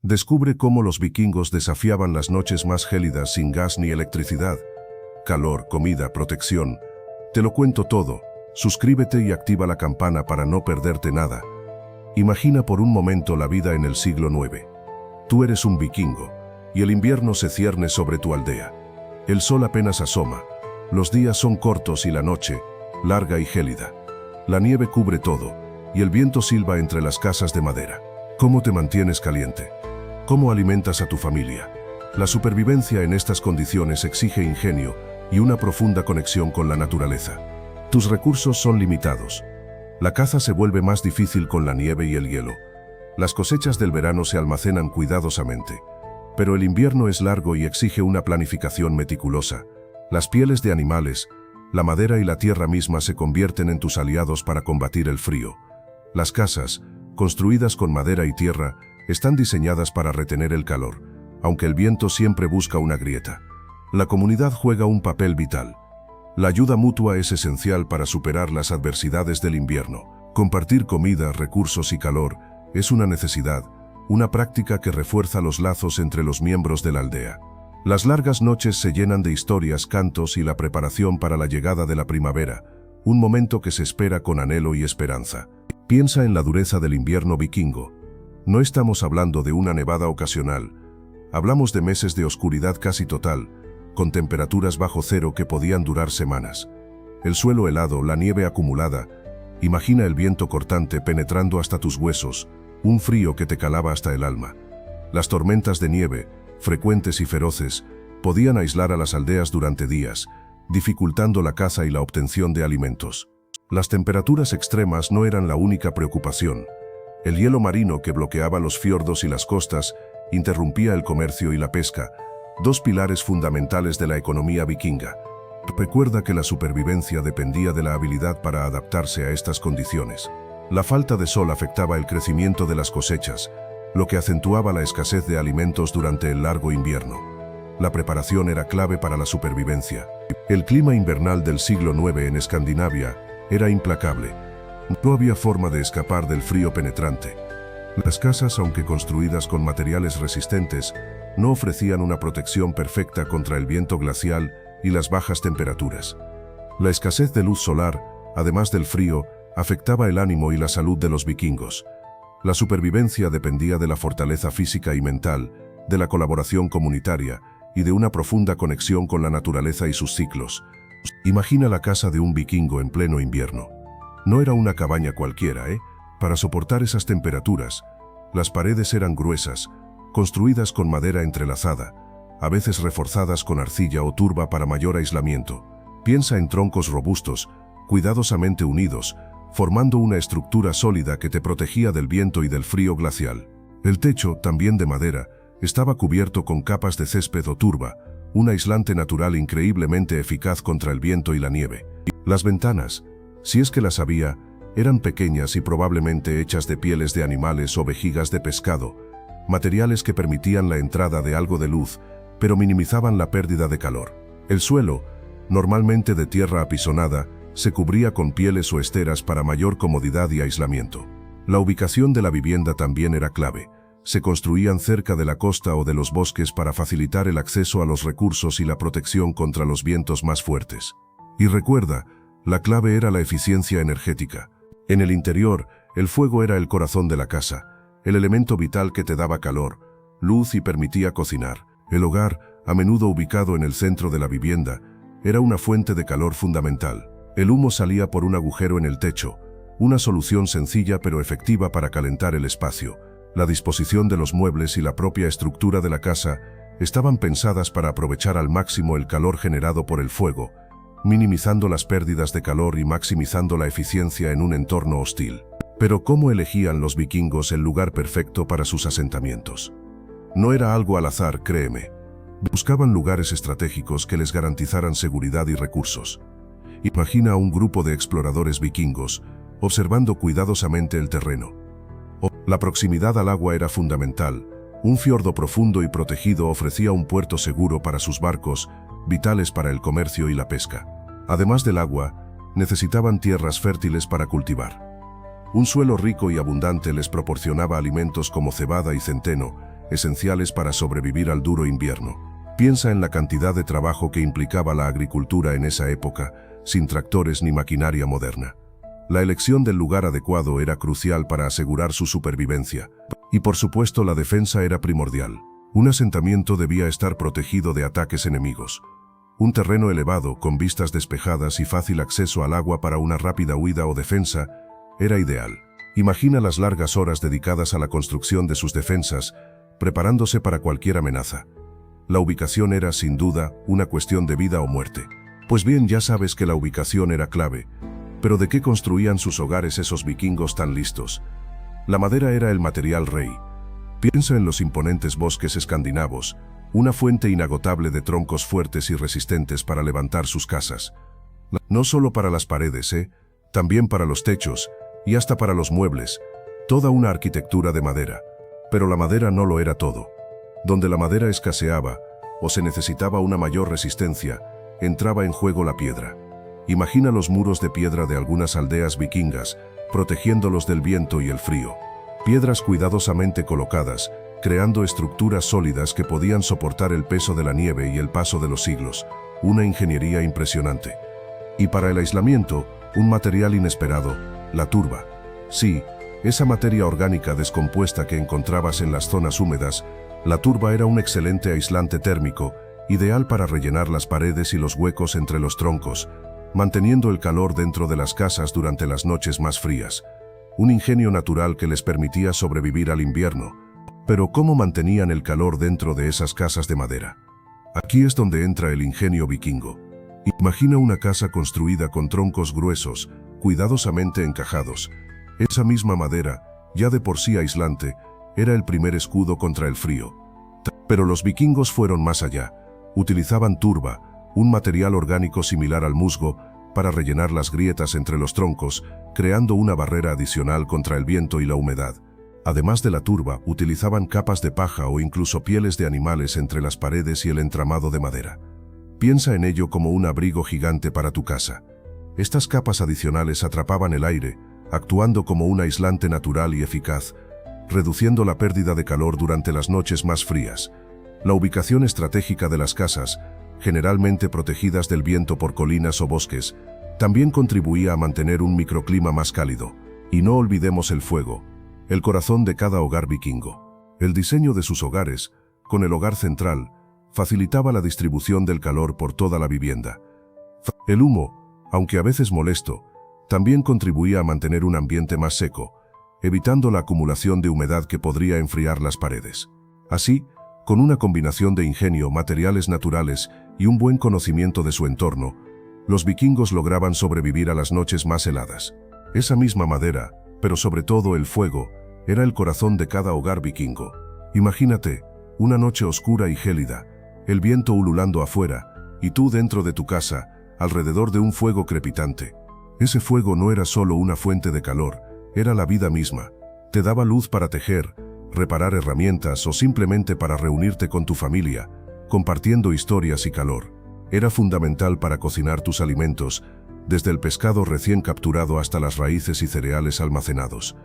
Descubre cómo los vikingos desafiaban las noches más gélidas sin gas ni electricidad. Calor, comida, protección. Te lo cuento todo. Suscríbete y activa la campana para no perderte nada. Imagina por un momento la vida en el siglo IX. Tú eres un vikingo, y el invierno se cierne sobre tu aldea. El sol apenas asoma. Los días son cortos y la noche, larga y gélida. La nieve cubre todo, y el viento silba entre las casas de madera. ¿Cómo te mantienes caliente? ¿Cómo alimentas a tu familia? La supervivencia en estas condiciones exige ingenio y una profunda conexión con la naturaleza. Tus recursos son limitados. La caza se vuelve más difícil con la nieve y el hielo. Las cosechas del verano se almacenan cuidadosamente. Pero el invierno es largo y exige una planificación meticulosa. Las pieles de animales, la madera y la tierra misma se convierten en tus aliados para combatir el frío. Las casas, construidas con madera y tierra, están diseñadas para retener el calor, aunque el viento siempre busca una grieta. La comunidad juega un papel vital. La ayuda mutua es esencial para superar las adversidades del invierno. Compartir comida, recursos y calor es una necesidad, una práctica que refuerza los lazos entre los miembros de la aldea. Las largas noches se llenan de historias, cantos y la preparación para la llegada de la primavera, un momento que se espera con anhelo y esperanza. Piensa en la dureza del invierno vikingo. No estamos hablando de una nevada ocasional. Hablamos de meses de oscuridad casi total, con temperaturas bajo cero que podían durar semanas. El suelo helado, la nieve acumulada. Imagina el viento cortante penetrando hasta tus huesos, un frío que te calaba hasta el alma. Las tormentas de nieve, frecuentes y feroces, podían aislar a las aldeas durante días, dificultando la caza y la obtención de alimentos. Las temperaturas extremas no eran la única preocupación. El hielo marino que bloqueaba los fiordos y las costas interrumpía el comercio y la pesca, dos pilares fundamentales de la economía vikinga. Recuerda que la supervivencia dependía de la habilidad para adaptarse a estas condiciones. La falta de sol afectaba el crecimiento de las cosechas, lo que acentuaba la escasez de alimentos durante el largo invierno. La preparación era clave para la supervivencia. El clima invernal del siglo IX en Escandinavia era implacable. No había forma de escapar del frío penetrante. Las casas, aunque construidas con materiales resistentes, no ofrecían una protección perfecta contra el viento glacial y las bajas temperaturas. La escasez de luz solar, además del frío, afectaba el ánimo y la salud de los vikingos. La supervivencia dependía de la fortaleza física y mental, de la colaboración comunitaria y de una profunda conexión con la naturaleza y sus ciclos. Imagina la casa de un vikingo en pleno invierno. No era una cabaña cualquiera, Para soportar esas temperaturas, las paredes eran gruesas, construidas con madera entrelazada, a veces reforzadas con arcilla o turba para mayor aislamiento. Piensa en troncos robustos, cuidadosamente unidos, formando una estructura sólida que te protegía del viento y del frío glacial. El techo, también de madera, estaba cubierto con capas de césped o turba, un aislante natural increíblemente eficaz contra el viento y la nieve. Las ventanas, si es que las había, eran pequeñas y probablemente hechas de pieles de animales o vejigas de pescado, materiales que permitían la entrada de algo de luz, pero minimizaban la pérdida de calor. El suelo, normalmente de tierra apisonada, se cubría con pieles o esteras para mayor comodidad y aislamiento. La ubicación de la vivienda también era clave. Se construían cerca de la costa o de los bosques para facilitar el acceso a los recursos y la protección contra los vientos más fuertes. Y recuerda, la clave era la eficiencia energética. En el interior, el fuego era el corazón de la casa, el elemento vital que te daba calor, luz y permitía cocinar. El hogar, a menudo ubicado en el centro de la vivienda, era una fuente de calor fundamental. El humo salía por un agujero en el techo, una solución sencilla pero efectiva para calentar el espacio. La disposición de los muebles y la propia estructura de la casa estaban pensadas para aprovechar al máximo el calor generado por el fuego, minimizando las pérdidas de calor y maximizando la eficiencia en un entorno hostil. Pero ¿cómo elegían los vikingos el lugar perfecto para sus asentamientos? No era algo al azar, créeme. Buscaban lugares estratégicos que les garantizaran seguridad y recursos. Imagina a un grupo de exploradores vikingos, observando cuidadosamente el terreno. La proximidad al agua era fundamental. Un fiordo profundo y protegido ofrecía un puerto seguro para sus barcos, vitales para el comercio y la pesca. Además del agua, necesitaban tierras fértiles para cultivar. Un suelo rico y abundante les proporcionaba alimentos como cebada y centeno, esenciales para sobrevivir al duro invierno. Piensa en la cantidad de trabajo que implicaba la agricultura en esa época, sin tractores ni maquinaria moderna. La elección del lugar adecuado era crucial para asegurar su supervivencia. Y por supuesto la defensa era primordial. Un asentamiento debía estar protegido de ataques enemigos. Un terreno elevado, con vistas despejadas y fácil acceso al agua para una rápida huida o defensa, era ideal. Imagina las largas horas dedicadas a la construcción de sus defensas, preparándose para cualquier amenaza. La ubicación era, sin duda, una cuestión de vida o muerte. Pues bien, ya sabes que la ubicación era clave. Pero ¿de qué construían sus hogares esos vikingos tan listos? La madera era el material rey. Piensa en los imponentes bosques escandinavos, una fuente inagotable de troncos fuertes y resistentes para levantar sus casas. No solo para las paredes, también para los techos y hasta para los muebles, toda una arquitectura de madera. Pero la madera no lo era todo. Donde la madera escaseaba o se necesitaba una mayor resistencia, entraba en juego la piedra. Imagina los muros de piedra de algunas aldeas vikingas, protegiéndolos del viento y el frío. Piedras cuidadosamente colocadas, creando estructuras sólidas que podían soportar el peso de la nieve y el paso de los siglos. Una ingeniería impresionante. Y para el aislamiento, un material inesperado, la turba. Sí, esa materia orgánica descompuesta que encontrabas en las zonas húmedas, la turba era un excelente aislante térmico, ideal para rellenar las paredes y los huecos entre los troncos, manteniendo el calor dentro de las casas durante las noches más frías. Un ingenio natural que les permitía sobrevivir al invierno. Pero ¿cómo mantenían el calor dentro de esas casas de madera? Aquí es donde entra el ingenio vikingo. Imagina una casa construida con troncos gruesos, cuidadosamente encajados. Esa misma madera, ya de por sí aislante, era el primer escudo contra el frío. Pero los vikingos fueron más allá. Utilizaban turba, un material orgánico similar al musgo, para rellenar las grietas entre los troncos, creando una barrera adicional contra el viento y la humedad. Además de la turba, utilizaban capas de paja o incluso pieles de animales entre las paredes y el entramado de madera. Piensa en ello como un abrigo gigante para tu casa. Estas capas adicionales atrapaban el aire, actuando como un aislante natural y eficaz, reduciendo la pérdida de calor durante las noches más frías. La ubicación estratégica de las casas, generalmente protegidas del viento por colinas o bosques, también contribuía a mantener un microclima más cálido. Y no olvidemos el fuego, el corazón de cada hogar vikingo. El diseño de sus hogares, con el hogar central, facilitaba la distribución del calor por toda la vivienda. El humo, aunque a veces molesto, también contribuía a mantener un ambiente más seco, evitando la acumulación de humedad que podría enfriar las paredes. Así, con una combinación de ingenio, materiales naturales y un buen conocimiento de su entorno, los vikingos lograban sobrevivir a las noches más heladas. Esa misma madera, pero sobre todo el fuego, era el corazón de cada hogar vikingo. Imagínate, una noche oscura y gélida, el viento ululando afuera, y tú dentro de tu casa, alrededor de un fuego crepitante. Ese fuego no era solo una fuente de calor, era la vida misma. Te daba luz para tejer, reparar herramientas o simplemente para reunirte con tu familia, compartiendo historias y calor. Era fundamental para cocinar tus alimentos, desde el pescado recién capturado hasta las raíces y cereales almacenados.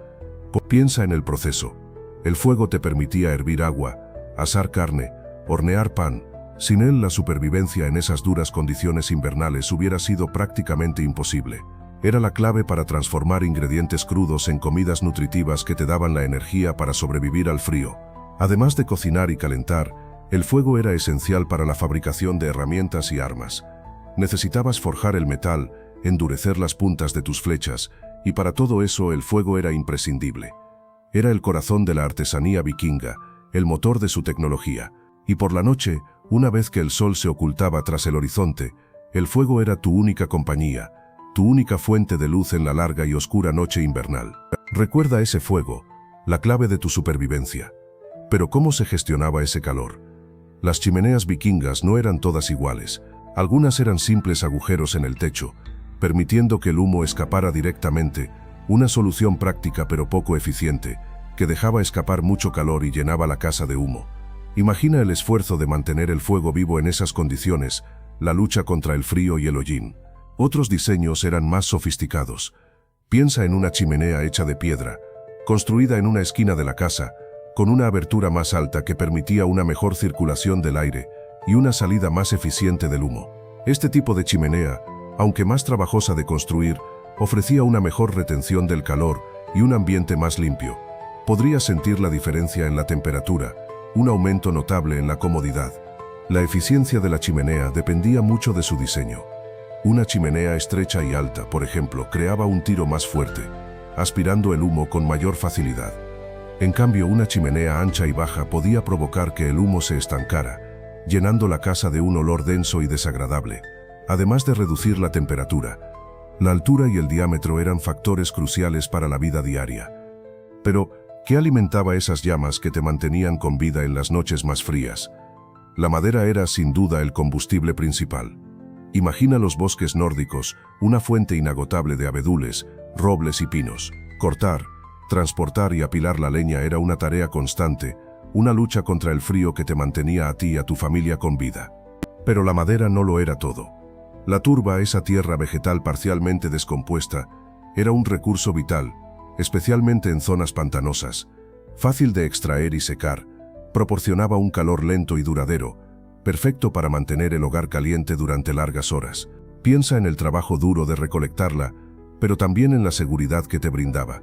Piensa en el proceso. El fuego te permitía hervir agua, asar carne, hornear pan. Sin él, la supervivencia en esas duras condiciones invernales hubiera sido prácticamente imposible. Era la clave para transformar ingredientes crudos en comidas nutritivas que te daban la energía para sobrevivir al frío. Además de cocinar y calentar, el fuego era esencial para la fabricación de herramientas y armas. Necesitabas forjar el metal, endurecer las puntas de tus flechas, y para todo eso el fuego era imprescindible. Era el corazón de la artesanía vikinga, el motor de su tecnología. Y por la noche, una vez que el sol se ocultaba tras el horizonte, el fuego era tu única compañía, tu única fuente de luz en la larga y oscura noche invernal. Recuerda ese fuego, la clave de tu supervivencia. Pero ¿cómo se gestionaba ese calor? Las chimeneas vikingas no eran todas iguales. Algunas eran simples agujeros en el techo, permitiendo que el humo escapara directamente, una solución práctica pero poco eficiente, que dejaba escapar mucho calor y llenaba la casa de humo. Imagina el esfuerzo de mantener el fuego vivo en esas condiciones, la lucha contra el frío y el hollín. Otros diseños eran más sofisticados. Piensa en una chimenea hecha de piedra, construida en una esquina de la casa, con una abertura más alta que permitía una mejor circulación del aire y una salida más eficiente del humo. Este tipo de chimenea, aunque más trabajosa de construir, ofrecía una mejor retención del calor y un ambiente más limpio. Podrías sentir la diferencia en la temperatura, un aumento notable en la comodidad. La eficiencia de la chimenea dependía mucho de su diseño. Una chimenea estrecha y alta, por ejemplo, creaba un tiro más fuerte, aspirando el humo con mayor facilidad. En cambio, una chimenea ancha y baja podía provocar que el humo se estancara, llenando la casa de un olor denso y desagradable, además de reducir la temperatura. La altura y el diámetro eran factores cruciales para la vida diaria. Pero, ¿qué alimentaba esas llamas que te mantenían con vida en las noches más frías? La madera era, sin duda, el combustible principal. Imagina los bosques nórdicos, una fuente inagotable de abedules, robles y pinos. Cortar, transportar y apilar la leña era una tarea constante, una lucha contra el frío que te mantenía a ti y a tu familia con vida. Pero la madera no lo era todo. La turba, esa tierra vegetal parcialmente descompuesta, era un recurso vital, especialmente en zonas pantanosas, fácil de extraer y secar, proporcionaba un calor lento y duradero, perfecto para mantener el hogar caliente durante largas horas. Piensa en el trabajo duro de recolectarla, pero también en la seguridad que te brindaba.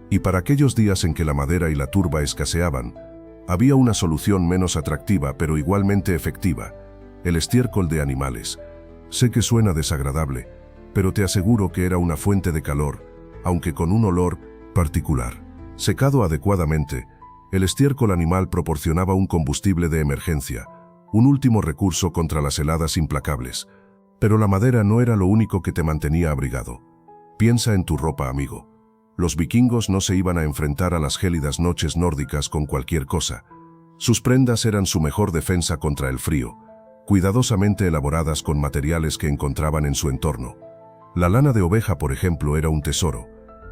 Y para aquellos días en que la madera y la turba escaseaban, había una solución menos atractiva pero igualmente efectiva: el estiércol de animales. Sé que suena desagradable, pero te aseguro que era una fuente de calor, aunque con un olor particular. Secado adecuadamente, el estiércol animal proporcionaba un combustible de emergencia, un último recurso contra las heladas implacables. Pero la madera no era lo único que te mantenía abrigado. Piensa en tu ropa, amigo. Los vikingos no se iban a enfrentar a las gélidas noches nórdicas con cualquier cosa. Sus prendas eran su mejor defensa contra el frío, cuidadosamente elaboradas con materiales que encontraban en su entorno. La lana de oveja, por ejemplo, era un tesoro.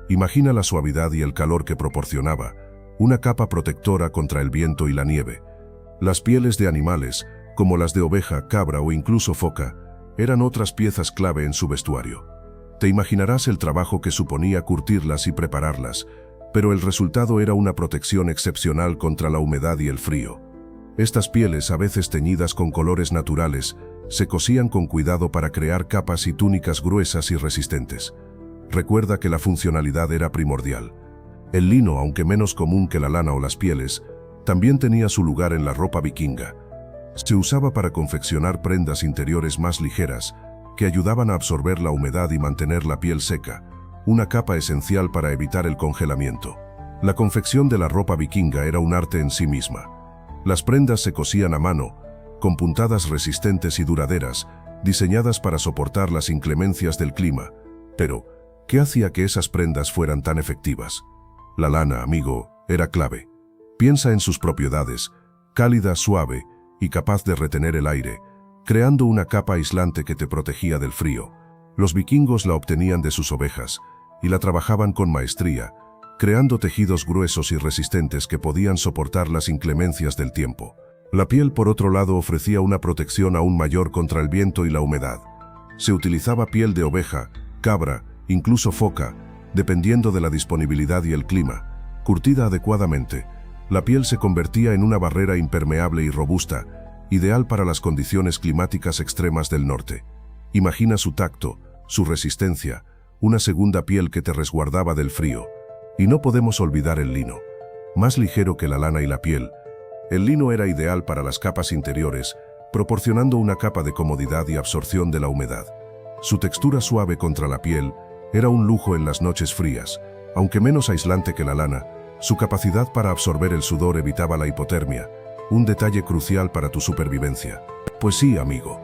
Imagina la suavidad y el calor que proporcionaba, una capa protectora contra el viento y la nieve. Las pieles de animales, como las de oveja, cabra o incluso foca, eran otras piezas clave en su vestuario. Te imaginarás el trabajo que suponía curtirlas y prepararlas, pero el resultado era una protección excepcional contra la humedad y el frío. Estas pieles, a veces teñidas con colores naturales, se cosían con cuidado para crear capas y túnicas gruesas y resistentes. Recuerda que la funcionalidad era primordial. El lino, aunque menos común que la lana o las pieles, también tenía su lugar en la ropa vikinga. Se usaba para confeccionar prendas interiores más ligeras, que ayudaban a absorber la humedad y mantener la piel seca, una capa esencial para evitar el congelamiento. La confección de la ropa vikinga era un arte en sí misma. Las prendas se cosían a mano, con puntadas resistentes y duraderas, diseñadas para soportar las inclemencias del clima. Pero, ¿qué hacía que esas prendas fueran tan efectivas? La lana, amigo, era clave. Piensa en sus propiedades: cálida, suave y capaz de retener el aire, creando una capa aislante que te protegía del frío. Los vikingos la obtenían de sus ovejas y la trabajaban con maestría, creando tejidos gruesos y resistentes que podían soportar las inclemencias del tiempo. La piel, por otro lado, ofrecía una protección aún mayor contra el viento y la humedad. Se utilizaba piel de oveja, cabra, incluso foca, dependiendo de la disponibilidad y el clima. Curtida adecuadamente, la piel se convertía en una barrera impermeable y robusta, ideal para las condiciones climáticas extremas del norte. Imagina su tacto, su resistencia, una segunda piel que te resguardaba del frío. Y no podemos olvidar el lino. Más ligero que la lana y la piel, el lino era ideal para las capas interiores, proporcionando una capa de comodidad y absorción de la humedad. Su textura suave contra la piel era un lujo en las noches frías. Aunque menos aislante que la lana, su capacidad para absorber el sudor evitaba la hipotermia, un detalle crucial para tu supervivencia. Pues sí, amigo,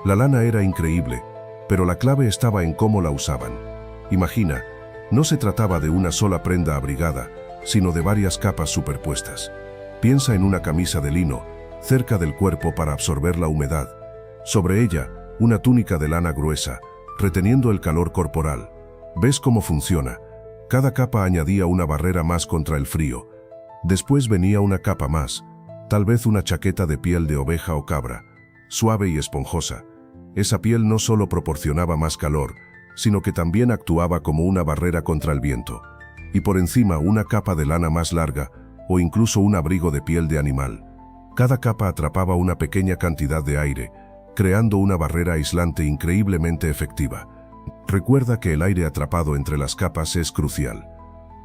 la lana era increíble, pero la clave estaba en cómo la usaban. Imagina, no se trataba de una sola prenda abrigada, sino de varias capas superpuestas. Piensa en una camisa de lino, cerca del cuerpo para absorber la humedad. Sobre ella, una túnica de lana gruesa, reteniendo el calor corporal. ¿Ves cómo funciona? Cada capa añadía una barrera más contra el frío. Después venía una capa más, tal vez una chaqueta de piel de oveja o cabra, suave y esponjosa. Esa piel no solo proporcionaba más calor, sino que también actuaba como una barrera contra el viento. Y por encima una capa de lana más larga, o incluso un abrigo de piel de animal. Cada capa atrapaba una pequeña cantidad de aire, creando una barrera aislante increíblemente efectiva. Recuerda que el aire atrapado entre las capas es crucial.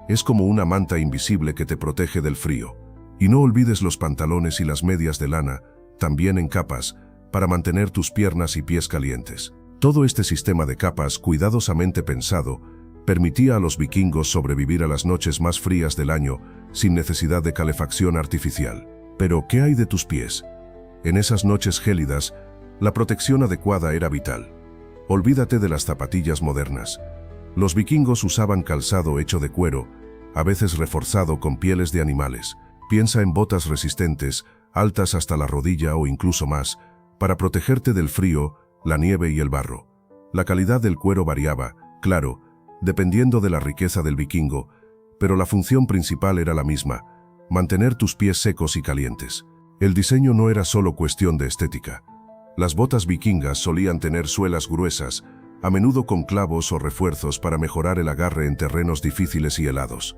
Es como una manta invisible que te protege del frío. Y no olvides los pantalones y las medias de lana, también en capas, para mantener tus piernas y pies calientes. Todo este sistema de capas, cuidadosamente pensado, permitía a los vikingos sobrevivir a las noches más frías del año sin necesidad de calefacción artificial. Pero, ¿qué hay de tus pies? En esas noches gélidas, la protección adecuada era vital. Olvídate de las zapatillas modernas. Los vikingos usaban calzado hecho de cuero, a veces reforzado con pieles de animales. Piensa en botas resistentes, altas hasta la rodilla o incluso más, para protegerte del frío, la nieve y el barro. La calidad del cuero variaba, claro, dependiendo de la riqueza del vikingo, pero la función principal era la misma: mantener tus pies secos y calientes. El diseño no era solo cuestión de estética. Las botas vikingas solían tener suelas gruesas, a menudo con clavos o refuerzos para mejorar el agarre en terrenos difíciles y helados.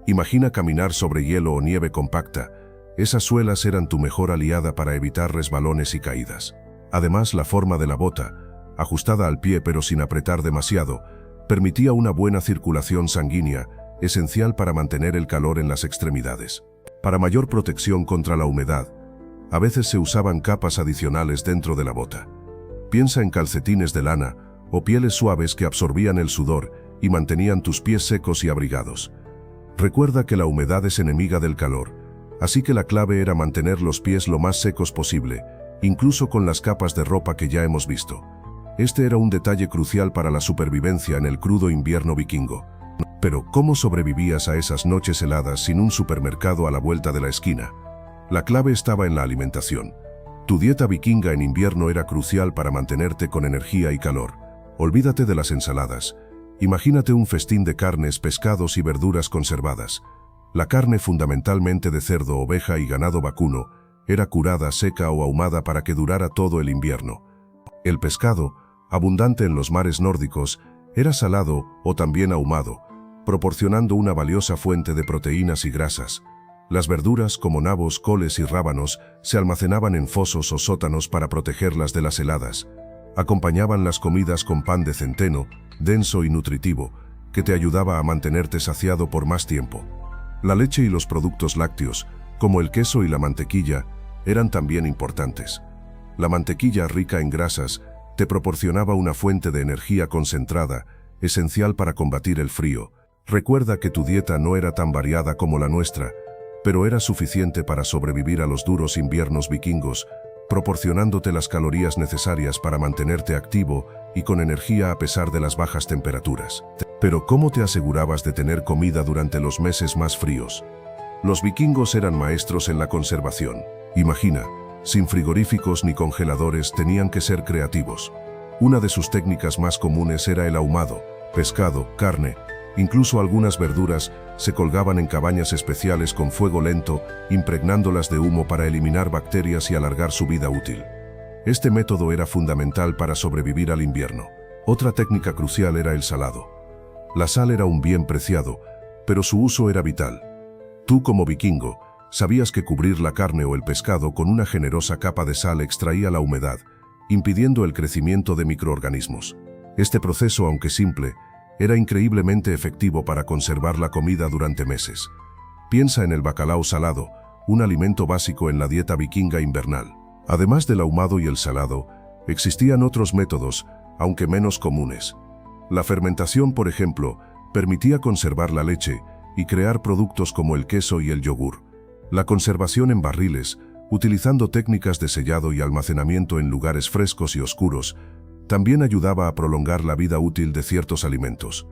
Imagina caminar sobre hielo o nieve compacta. Esas suelas eran tu mejor aliada para evitar resbalones y caídas. Además, la forma de la bota, ajustada al pie pero sin apretar demasiado, permitía una buena circulación sanguínea, esencial para mantener el calor en las extremidades. Para mayor protección contra la humedad, a veces se usaban capas adicionales dentro de la bota. Piensa en calcetines de lana o pieles suaves que absorbían el sudor y mantenían tus pies secos y abrigados. Recuerda que la humedad es enemiga del calor, así que la clave era mantener los pies lo más secos posible, incluso con las capas de ropa que ya hemos visto. Este era un detalle crucial para la supervivencia en el crudo invierno vikingo. Pero, ¿cómo sobrevivías a esas noches heladas sin un supermercado a la vuelta de la esquina? La clave estaba en la alimentación. Tu dieta vikinga en invierno era crucial para mantenerte con energía y calor. Olvídate de las ensaladas. Imagínate un festín de carnes, pescados y verduras conservadas. La carne, fundamentalmente de cerdo, oveja y ganado vacuno, era curada, seca o ahumada para que durara todo el invierno. El pescado, abundante en los mares nórdicos, era salado o también ahumado, proporcionando una valiosa fuente de proteínas y grasas. Las verduras, como nabos, coles y rábanos, se almacenaban en fosos o sótanos para protegerlas de las heladas. Acompañaban las comidas con pan de centeno, denso y nutritivo, que te ayudaba a mantenerte saciado por más tiempo. La leche y los productos lácteos, como el queso y la mantequilla, eran también importantes. La mantequilla, rica en grasas, te proporcionaba una fuente de energía concentrada, esencial para combatir el frío. Recuerda que tu dieta no era tan variada como la nuestra, pero era suficiente para sobrevivir a los duros inviernos vikingos, proporcionándote las calorías necesarias para mantenerte activo y con energía a pesar de las bajas temperaturas. Pero, ¿cómo te asegurabas de tener comida durante los meses más fríos? Los vikingos eran maestros en la conservación. Imagina, sin frigoríficos ni congeladores, tenían que ser creativos. Una de sus técnicas más comunes era el ahumado. Pescado, carne, incluso algunas verduras, se colgaban en cabañas especiales con fuego lento, impregnándolas de humo para eliminar bacterias y alargar su vida útil. Este método era fundamental para sobrevivir al invierno. Otra técnica crucial era el salado. La sal era un bien preciado, pero su uso era vital. Tú, como vikingo, sabías que cubrir la carne o el pescado con una generosa capa de sal extraía la humedad, impidiendo el crecimiento de microorganismos. Este proceso, aunque simple, era increíblemente efectivo para conservar la comida durante meses. Piensa en el bacalao salado, un alimento básico en la dieta vikinga invernal. Además del ahumado y el salado, existían otros métodos, aunque menos comunes. La fermentación, por ejemplo, permitía conservar la leche y crear productos como el queso y el yogur. La conservación en barriles, utilizando técnicas de sellado y almacenamiento en lugares frescos y oscuros, también ayudaba a prolongar la vida útil de ciertos alimentos.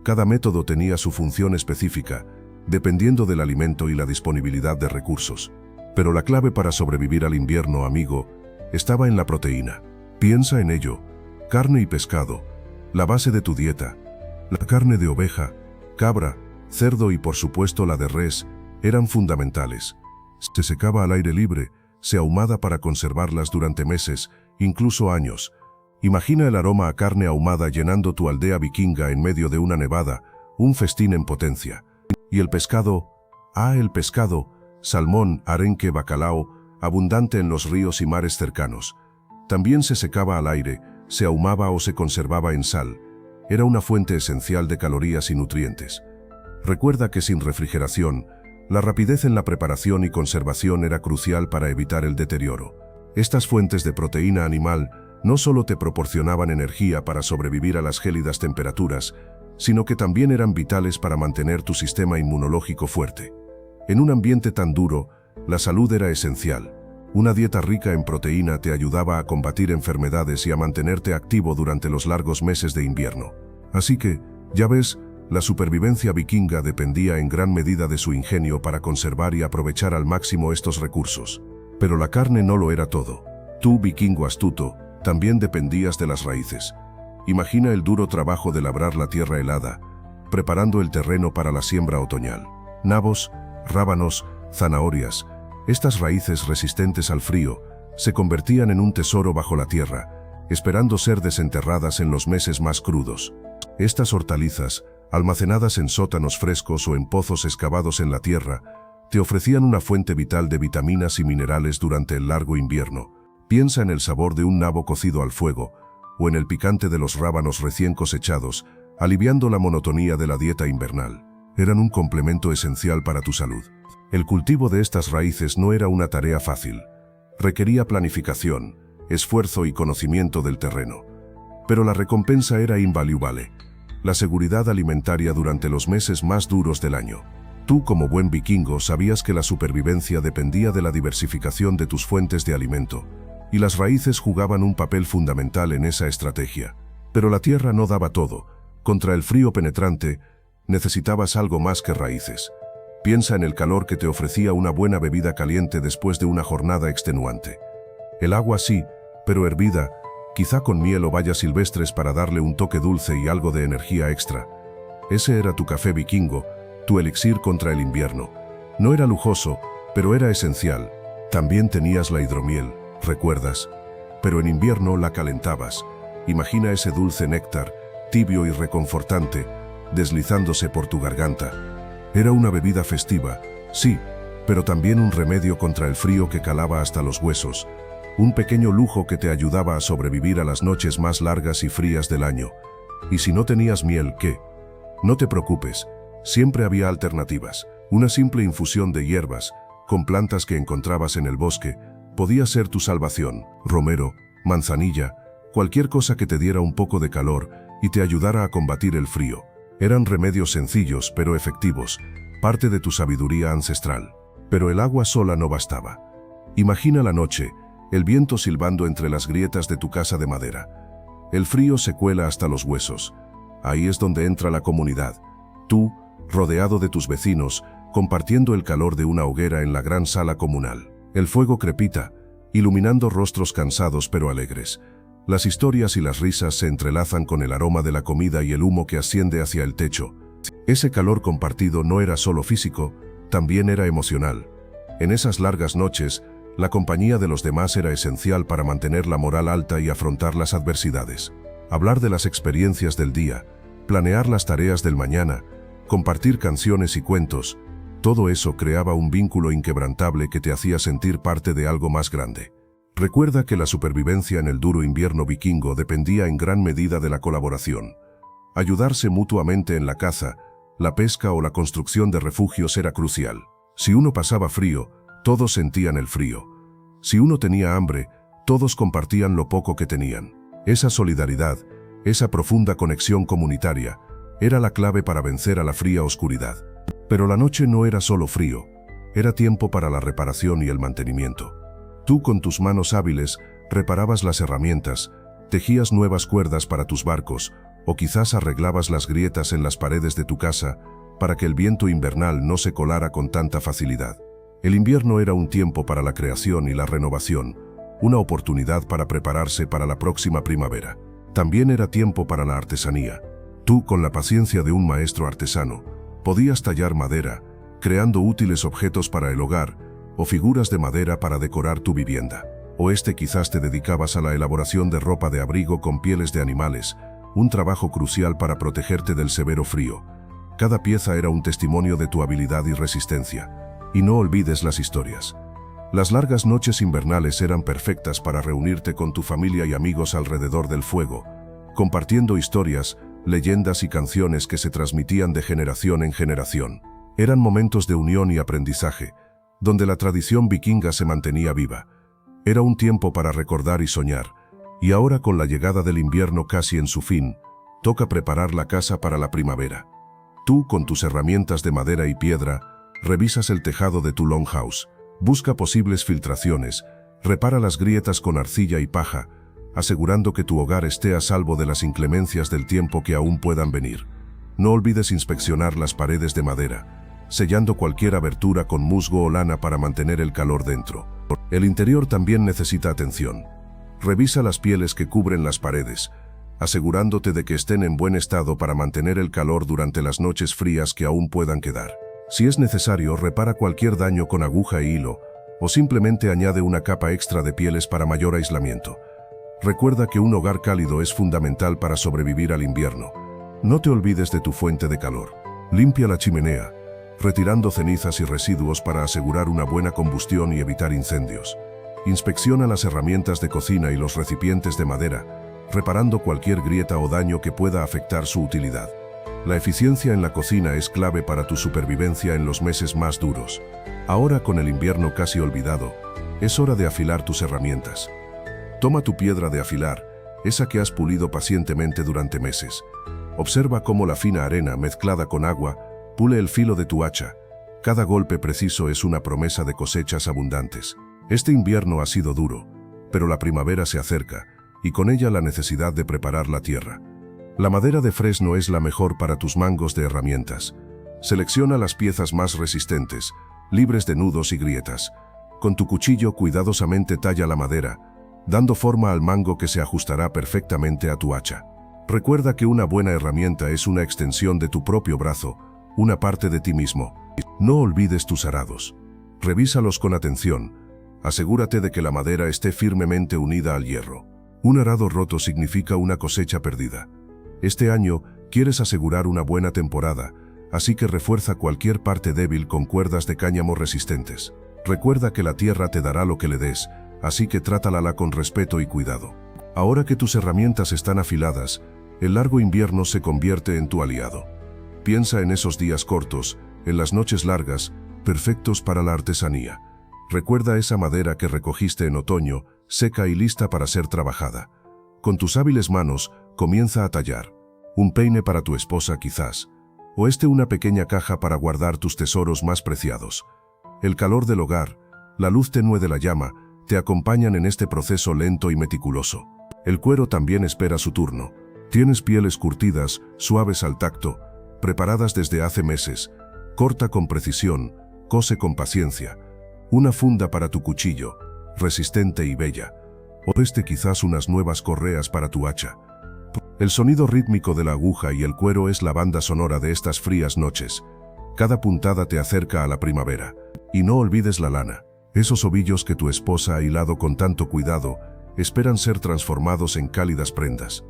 Cada método tenía su función específica, dependiendo del alimento y la disponibilidad de recursos. Pero la clave para sobrevivir al invierno, amigo, estaba en la proteína. Piensa en ello: carne y pescado, la base de tu dieta. La carne de oveja, cabra, cerdo y por supuesto la de res eran fundamentales. Se secaba al aire libre, se ahumada para conservarlas durante meses, incluso años. Imagina el aroma a carne ahumada llenando tu aldea vikinga en medio de una nevada, un festín en potencia. Y el pescado, El pescado, salmón, arenque, bacalao, abundante en los ríos y mares cercanos. También se secaba al aire, se ahumaba o se conservaba en sal. Era una fuente esencial de calorías y nutrientes. Recuerda que sin refrigeración, la rapidez en la preparación y conservación era crucial para evitar el deterioro. Estas fuentes de proteína animal no solo te proporcionaban energía para sobrevivir a las gélidas temperaturas, sino que también eran vitales para mantener tu sistema inmunológico fuerte. En un ambiente tan duro, la salud era esencial. Una dieta rica en proteína te ayudaba a combatir enfermedades y a mantenerte activo durante los largos meses de invierno. Así que, ya ves, la supervivencia vikinga dependía en gran medida de su ingenio para conservar y aprovechar al máximo estos recursos. Pero la carne no lo era todo. Tú, vikingo astuto, también dependías de las raíces. Imagina el duro trabajo de labrar la tierra helada, preparando el terreno para la siembra otoñal. Nabos, rábanos, zanahorias, estas raíces resistentes al frío, se convertían en un tesoro bajo la tierra, esperando ser desenterradas en los meses más crudos. Estas hortalizas, almacenadas en sótanos frescos o en pozos excavados en la tierra, te ofrecían una fuente vital de vitaminas y minerales durante el largo invierno. Piensa en el sabor de un nabo cocido al fuego, o en el picante de los rábanos recién cosechados, aliviando la monotonía de la dieta invernal. Eran un complemento esencial para tu salud. El cultivo de estas raíces no era una tarea fácil. Requería planificación, esfuerzo y conocimiento del terreno. Pero la recompensa era invaluable: la seguridad alimentaria durante los meses más duros del año. Tú, como buen vikingo, sabías que la supervivencia dependía de la diversificación de tus fuentes de alimento, y las raíces jugaban un papel fundamental en esa estrategia. Pero la tierra no daba todo. Contra el frío penetrante, necesitabas algo más que raíces. Piensa en el calor que te ofrecía una buena bebida caliente después de una jornada extenuante. El agua sí, pero hervida, quizá con miel o bayas silvestres para darle un toque dulce y algo de energía extra. Ese era tu café vikingo, tu elixir contra el invierno. No era lujoso, pero era esencial. También tenías la hidromiel, ¿recuerdas? Pero en invierno la calentabas. Imagina ese dulce néctar, tibio y reconfortante, deslizándose por tu garganta. Era una bebida festiva, sí, pero también un remedio contra el frío que calaba hasta los huesos. Un pequeño lujo que te ayudaba a sobrevivir a las noches más largas y frías del año. Y si no tenías miel, ¿qué? No te preocupes, siempre había alternativas. Una simple infusión de hierbas, con plantas que encontrabas en el bosque, podía ser tu salvación. Romero, manzanilla, cualquier cosa que te diera un poco de calor y te ayudara a combatir el frío. Eran remedios sencillos pero efectivos, parte de tu sabiduría ancestral. Pero el agua sola no bastaba. Imagina la noche, el viento silbando entre las grietas de tu casa de madera. El frío se cuela hasta los huesos. Ahí es donde entra la comunidad. Tú, rodeado de tus vecinos, compartiendo el calor de una hoguera en la gran sala comunal. El fuego crepita, iluminando rostros cansados pero alegres. Las historias y las risas se entrelazan con el aroma de la comida y el humo que asciende hacia el techo. Ese calor compartido no era solo físico, también era emocional. En esas largas noches, la compañía de los demás era esencial para mantener la moral alta y afrontar las adversidades. Hablar de las experiencias del día, planear las tareas del mañana, compartir canciones y cuentos, todo eso creaba un vínculo inquebrantable que te hacía sentir parte de algo más grande. Recuerda que la supervivencia en el duro invierno vikingo dependía en gran medida de la colaboración. Ayudarse mutuamente en la caza, la pesca o la construcción de refugios era crucial. Si uno pasaba frío, todos sentían el frío. Si uno tenía hambre, todos compartían lo poco que tenían. Esa solidaridad, esa profunda conexión comunitaria, era la clave para vencer a la fría oscuridad. Pero la noche no era solo frío, era tiempo para la reparación y el mantenimiento. Tú, con tus manos hábiles, reparabas las herramientas, tejías nuevas cuerdas para tus barcos, o quizás arreglabas las grietas en las paredes de tu casa para que el viento invernal no se colara con tanta facilidad. El invierno era un tiempo para la creación y la renovación, una oportunidad para prepararse para la próxima primavera. También era tiempo para la artesanía. Tú, con la paciencia de un maestro artesano, podías tallar madera, creando útiles objetos para el hogar, o figuras de madera para decorar tu vivienda. O quizás te dedicabas a la elaboración de ropa de abrigo con pieles de animales, un trabajo crucial para protegerte del severo frío. Cada pieza era un testimonio de tu habilidad y resistencia. Y no olvides las historias. Las largas noches invernales eran perfectas para reunirte con tu familia y amigos alrededor del fuego, compartiendo historias, leyendas y canciones que se transmitían de generación en generación. Eran momentos de unión y aprendizaje, donde la tradición vikinga se mantenía viva. Era un tiempo para recordar y soñar, y ahora con la llegada del invierno casi en su fin, toca preparar la casa para la primavera. Tú, con tus herramientas de madera y piedra, revisas el tejado de tu longhouse, busca posibles filtraciones, repara las grietas con arcilla y paja, asegurando que tu hogar esté a salvo de las inclemencias del tiempo que aún puedan venir. No olvides inspeccionar las paredes de madera, sellando cualquier abertura con musgo o lana para mantener el calor dentro. El interior también necesita atención. Revisa las pieles que cubren las paredes, asegurándote de que estén en buen estado para mantener el calor durante las noches frías que aún puedan quedar. Si es necesario, repara cualquier daño con aguja e hilo, o simplemente añade una capa extra de pieles para mayor aislamiento. Recuerda que un hogar cálido es fundamental para sobrevivir al invierno. No te olvides de tu fuente de calor. Limpia la chimenea, retirando cenizas y residuos para asegurar una buena combustión y evitar incendios. Inspecciona las herramientas de cocina y los recipientes de madera, reparando cualquier grieta o daño que pueda afectar su utilidad. La eficiencia en la cocina es clave para tu supervivencia en los meses más duros. Ahora, con el invierno casi olvidado, es hora de afilar tus herramientas. Toma tu piedra de afilar, esa que has pulido pacientemente durante meses. Observa cómo la fina arena mezclada con agua pule el filo de tu hacha. Cada golpe preciso es una promesa de cosechas abundantes. Este invierno ha sido duro, pero la primavera se acerca, y con ella la necesidad de preparar la tierra. La madera de fresno es la mejor para tus mangos de herramientas. Selecciona las piezas más resistentes, libres de nudos y grietas. Con tu cuchillo cuidadosamente talla la madera, dando forma al mango que se ajustará perfectamente a tu hacha. Recuerda que una buena herramienta es una extensión de tu propio brazo, una parte de ti mismo. No olvides tus arados. Revísalos con atención. Asegúrate de que la madera esté firmemente unida al hierro. Un arado roto significa una cosecha perdida. Este año quieres asegurar una buena temporada, así que refuerza cualquier parte débil con cuerdas de cáñamo resistentes. Recuerda que la tierra te dará lo que le des, así que trátala con respeto y cuidado. Ahora que tus herramientas están afiladas, el largo invierno se convierte en tu aliado. Piensa en esos días cortos, en las noches largas, perfectos para la artesanía. Recuerda esa madera que recogiste en otoño, seca y lista para ser trabajada. Con tus hábiles manos, comienza a tallar. Un peine para tu esposa quizás, o una pequeña caja para guardar tus tesoros más preciados. El calor del hogar, la luz tenue de la llama, te acompañan en este proceso lento y meticuloso. El cuero también espera su turno. Tienes pieles curtidas, suaves al tacto, preparadas desde hace meses. Corta con precisión, cose con paciencia. Una funda para tu cuchillo, resistente y bella. O quizás unas nuevas correas para tu hacha. El sonido rítmico de la aguja y el cuero es la banda sonora de estas frías noches. Cada puntada te acerca a la primavera. Y no olvides la lana. Esos ovillos que tu esposa ha hilado con tanto cuidado, esperan ser transformados en cálidas prendas.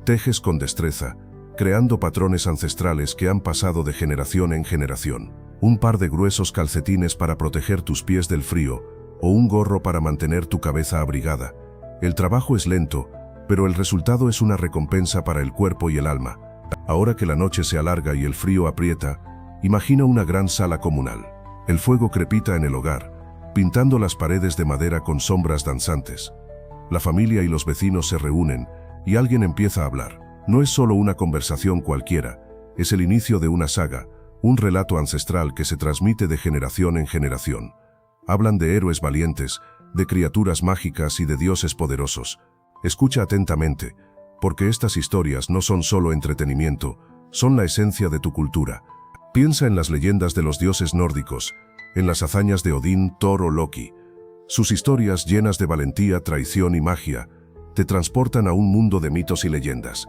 Tejes con destreza, creando patrones ancestrales que han pasado de generación en generación. Un par de gruesos calcetines para proteger tus pies del frío, o un gorro para mantener tu cabeza abrigada. El trabajo es lento, pero el resultado es una recompensa para el cuerpo y el alma. Ahora que la noche se alarga y el frío aprieta, imagina una gran sala comunal. El fuego crepita en el hogar, pintando las paredes de madera con sombras danzantes. La familia y los vecinos se reúnen, y alguien empieza a hablar. No es solo una conversación cualquiera, es el inicio de una saga, un relato ancestral que se transmite de generación en generación. Hablan de héroes valientes, de criaturas mágicas y de dioses poderosos. Escucha atentamente, porque estas historias no son solo entretenimiento, son la esencia de tu cultura. Piensa en las leyendas de los dioses nórdicos, en las hazañas de Odín, Thor o Loki. Sus historias llenas de valentía, traición y magia, te transportan a un mundo de mitos y leyendas.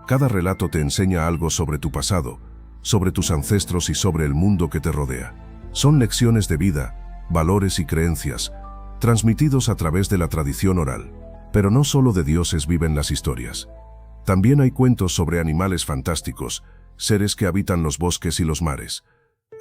Cada relato te enseña algo sobre tu pasado, sobre tus ancestros y sobre el mundo que te rodea. Son lecciones de vida, valores y creencias, transmitidos a través de la tradición oral. Pero no solo de dioses viven las historias. También hay cuentos sobre animales fantásticos, seres que habitan los bosques y los mares.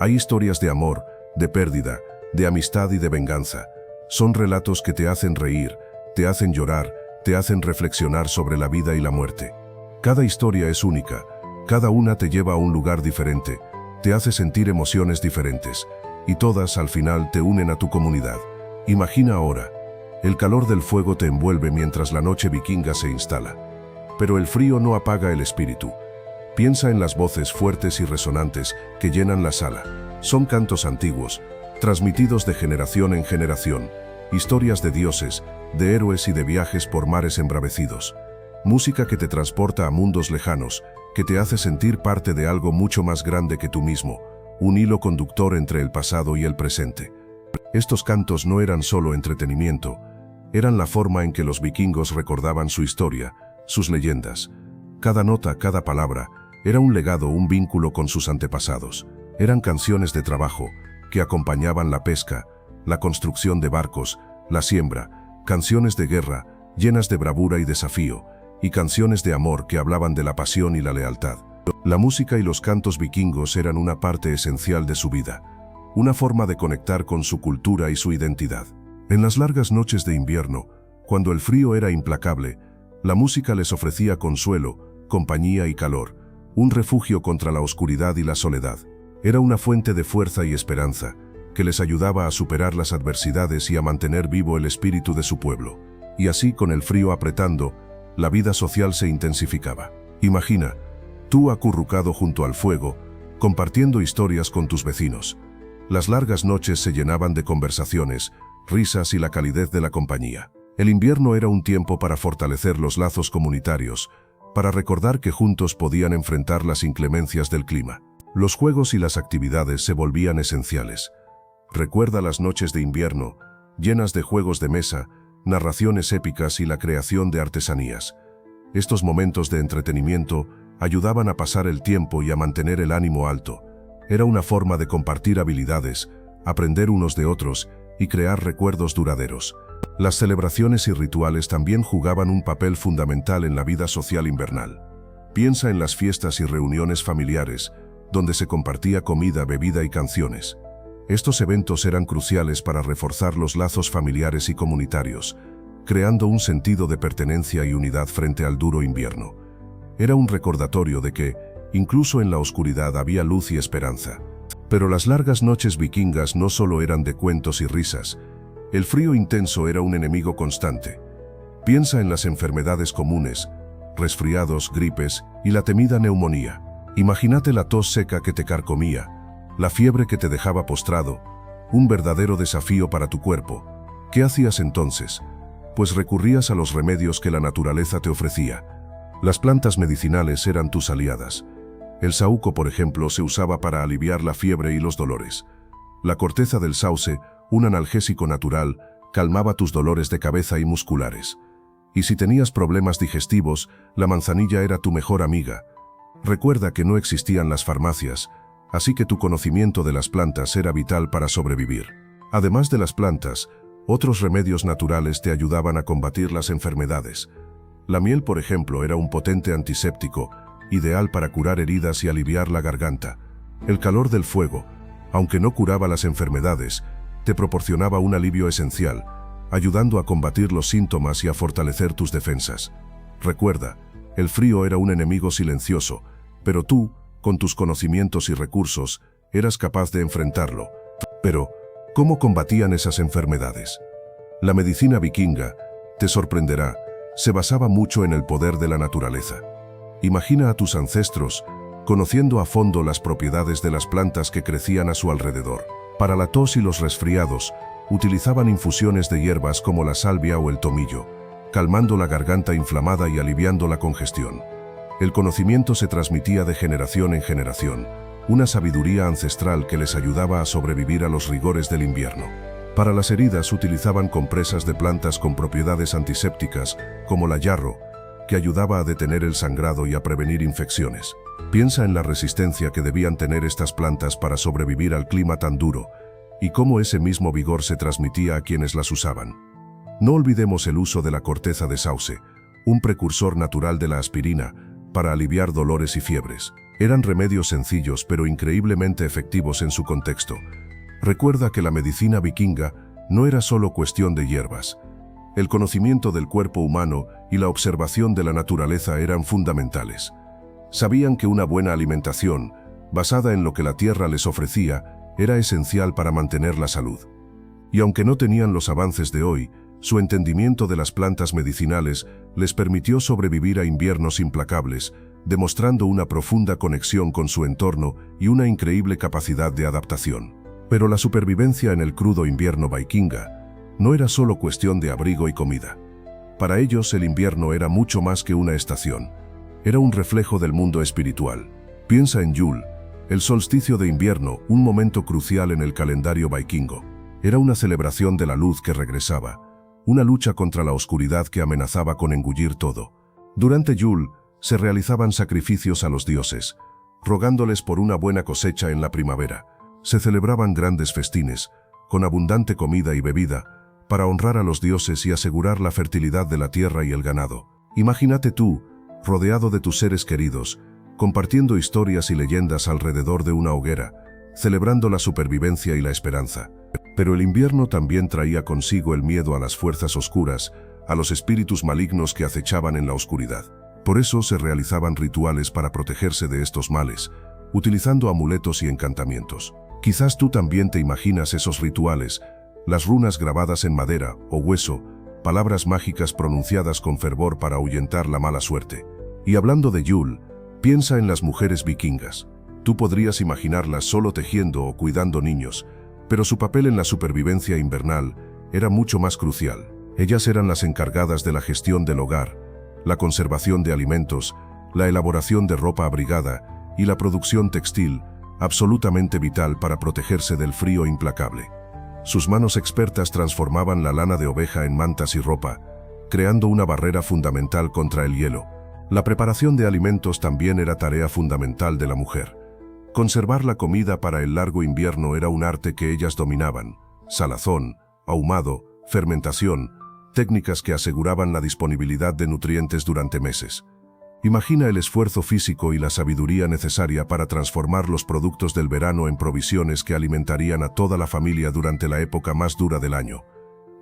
Hay historias de amor, de pérdida, de amistad y de venganza. Son relatos que te hacen reír, te hacen llorar, te hacen reflexionar sobre la vida y la muerte. Cada historia es única, cada una te lleva a un lugar diferente, te hace sentir emociones diferentes, y todas al final te unen a tu comunidad. Imagina ahora, el calor del fuego te envuelve mientras la noche vikinga se instala. Pero el frío no apaga el espíritu. Piensa en las voces fuertes y resonantes que llenan la sala. Son cantos antiguos, transmitidos de generación en generación, historias de dioses, de héroes y de viajes por mares embravecidos. Música que te transporta a mundos lejanos, que te hace sentir parte de algo mucho más grande que tú mismo, un hilo conductor entre el pasado y el presente. Estos cantos no eran solo entretenimiento, eran la forma en que los vikingos recordaban su historia, sus leyendas. Cada nota, cada palabra, era un legado, un vínculo con sus antepasados. Eran canciones de trabajo que acompañaban la pesca, la construcción de barcos, la siembra, canciones de guerra llenas de bravura y desafío, y canciones de amor que hablaban de la pasión y la lealtad. La música y los cantos vikingos eran una parte esencial de su vida, una forma de conectar con su cultura y su identidad. En las largas noches de invierno, cuando el frío era implacable, la música les ofrecía consuelo, compañía y calor, un refugio contra la oscuridad y la soledad. Era una fuente de fuerza y esperanza, que les ayudaba a superar las adversidades y a mantener vivo el espíritu de su pueblo. Y así, con el frío apretando, la vida social se intensificaba. Imagina, tú acurrucado junto al fuego, compartiendo historias con tus vecinos. Las largas noches se llenaban de conversaciones, risas y la calidez de la compañía. El invierno era un tiempo para fortalecer los lazos comunitarios, para recordar que juntos podían enfrentar las inclemencias del clima. Los juegos y las actividades se volvían esenciales. Recuerda las noches de invierno, llenas de juegos de mesa, narraciones épicas y la creación de artesanías. Estos momentos de entretenimiento ayudaban a pasar el tiempo y a mantener el ánimo alto. Era una forma de compartir habilidades, aprender unos de otros y crear recuerdos duraderos. Las celebraciones y rituales también jugaban un papel fundamental en la vida social invernal. Piensa en las fiestas y reuniones familiares, donde se compartía comida, bebida y canciones. Estos eventos eran cruciales para reforzar los lazos familiares y comunitarios, creando un sentido de pertenencia y unidad frente al duro invierno. Era un recordatorio de que, incluso en la oscuridad, había luz y esperanza. Pero las largas noches vikingas no solo eran de cuentos y risas. El frío intenso era un enemigo constante. Piensa en las enfermedades comunes, resfriados, gripes y la temida neumonía. Imagínate la tos seca que te carcomía, la fiebre que te dejaba postrado, un verdadero desafío para tu cuerpo. ¿Qué hacías entonces? Pues recurrías a los remedios que la naturaleza te ofrecía. Las plantas medicinales eran tus aliadas. El saúco, por ejemplo, se usaba para aliviar la fiebre y los dolores. La corteza del sauce, un analgésico natural, calmaba tus dolores de cabeza y musculares. Y si tenías problemas digestivos, la manzanilla era tu mejor amiga. Recuerda que no existían las farmacias, así que tu conocimiento de las plantas era vital para sobrevivir. Además de las plantas, otros remedios naturales te ayudaban a combatir las enfermedades. La miel, por ejemplo, era un potente antiséptico, ideal para curar heridas y aliviar la garganta. El calor del fuego, aunque no curaba las enfermedades, te proporcionaba un alivio esencial, ayudando a combatir los síntomas y a fortalecer tus defensas. Recuerda, el frío era un enemigo silencioso, pero tú, con tus conocimientos y recursos, eras capaz de enfrentarlo. Pero, ¿cómo combatían esas enfermedades? La medicina vikinga, te sorprenderá, se basaba mucho en el poder de la naturaleza. Imagina a tus ancestros, conociendo a fondo las propiedades de las plantas que crecían a su alrededor. Para la tos y los resfriados, utilizaban infusiones de hierbas como la salvia o el tomillo, calmando la garganta inflamada y aliviando la congestión. El conocimiento se transmitía de generación en generación, una sabiduría ancestral que les ayudaba a sobrevivir a los rigores del invierno. Para las heridas utilizaban compresas de plantas con propiedades antisépticas, como la yarro, que ayudaba a detener el sangrado y a prevenir infecciones. Piensa en la resistencia que debían tener estas plantas para sobrevivir al clima tan duro, y cómo ese mismo vigor se transmitía a quienes las usaban. No olvidemos el uso de la corteza de sauce, un precursor natural de la aspirina, para aliviar dolores y fiebres. Eran remedios sencillos pero increíblemente efectivos en su contexto. Recuerda que la medicina vikinga no era solo cuestión de hierbas. El conocimiento del cuerpo humano y la observación de la naturaleza eran fundamentales. Sabían que una buena alimentación, basada en lo que la tierra les ofrecía, era esencial para mantener la salud. Y aunque no tenían los avances de hoy, su entendimiento de las plantas medicinales les permitió sobrevivir a inviernos implacables, demostrando una profunda conexión con su entorno y una increíble capacidad de adaptación. Pero la supervivencia en el crudo invierno vikinga no era solo cuestión de abrigo y comida. Para ellos el invierno era mucho más que una estación. Era un reflejo del mundo espiritual. Piensa en Yule, el solsticio de invierno, un momento crucial en el calendario vikingo. Era una celebración de la luz que regresaba, una lucha contra la oscuridad que amenazaba con engullir todo. Durante Yule se realizaban sacrificios a los dioses, rogándoles por una buena cosecha en la primavera. Se celebraban grandes festines, con abundante comida y bebida, para honrar a los dioses y asegurar la fertilidad de la tierra y el ganado. Imagínate tú, rodeado de tus seres queridos, compartiendo historias y leyendas alrededor de una hoguera, celebrando la supervivencia y la esperanza. Pero el invierno también traía consigo el miedo a las fuerzas oscuras, a los espíritus malignos que acechaban en la oscuridad. Por eso se realizaban rituales para protegerse de estos males, utilizando amuletos y encantamientos. Quizás tú también te imaginas esos rituales, las runas grabadas en madera o hueso, palabras mágicas pronunciadas con fervor para ahuyentar la mala suerte. Y hablando de Yule, piensa en las mujeres vikingas. Tú podrías imaginarlas solo tejiendo o cuidando niños, pero su papel en la supervivencia invernal era mucho más crucial. Ellas eran las encargadas de la gestión del hogar, la conservación de alimentos, la elaboración de ropa abrigada y la producción textil, absolutamente vital para protegerse del frío implacable. Sus manos expertas transformaban la lana de oveja en mantas y ropa, creando una barrera fundamental contra el hielo. La preparación de alimentos también era tarea fundamental de la mujer. Conservar la comida para el largo invierno era un arte que ellas dominaban. Salazón, ahumado, fermentación, técnicas que aseguraban la disponibilidad de nutrientes durante meses. Imagina el esfuerzo físico y la sabiduría necesaria para transformar los productos del verano en provisiones que alimentarían a toda la familia durante la época más dura del año.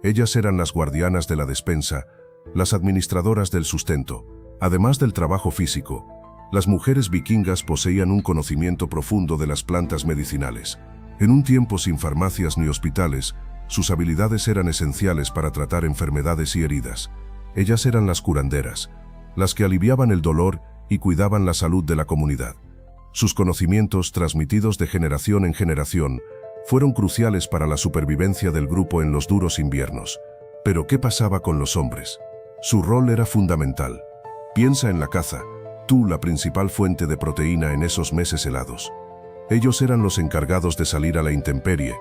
Ellas eran las guardianas de la despensa, las administradoras del sustento. Además del trabajo físico, las mujeres vikingas poseían un conocimiento profundo de las plantas medicinales. En un tiempo sin farmacias ni hospitales, sus habilidades eran esenciales para tratar enfermedades y heridas. Ellas eran las curanderas, las que aliviaban el dolor y cuidaban la salud de la comunidad. Sus conocimientos, transmitidos de generación en generación, fueron cruciales para la supervivencia del grupo en los duros inviernos. Pero ¿qué pasaba con los hombres? Su rol era fundamental. Piensa en la caza, tú la principal fuente de proteína en esos meses helados. Ellos eran los encargados de salir a la intemperie,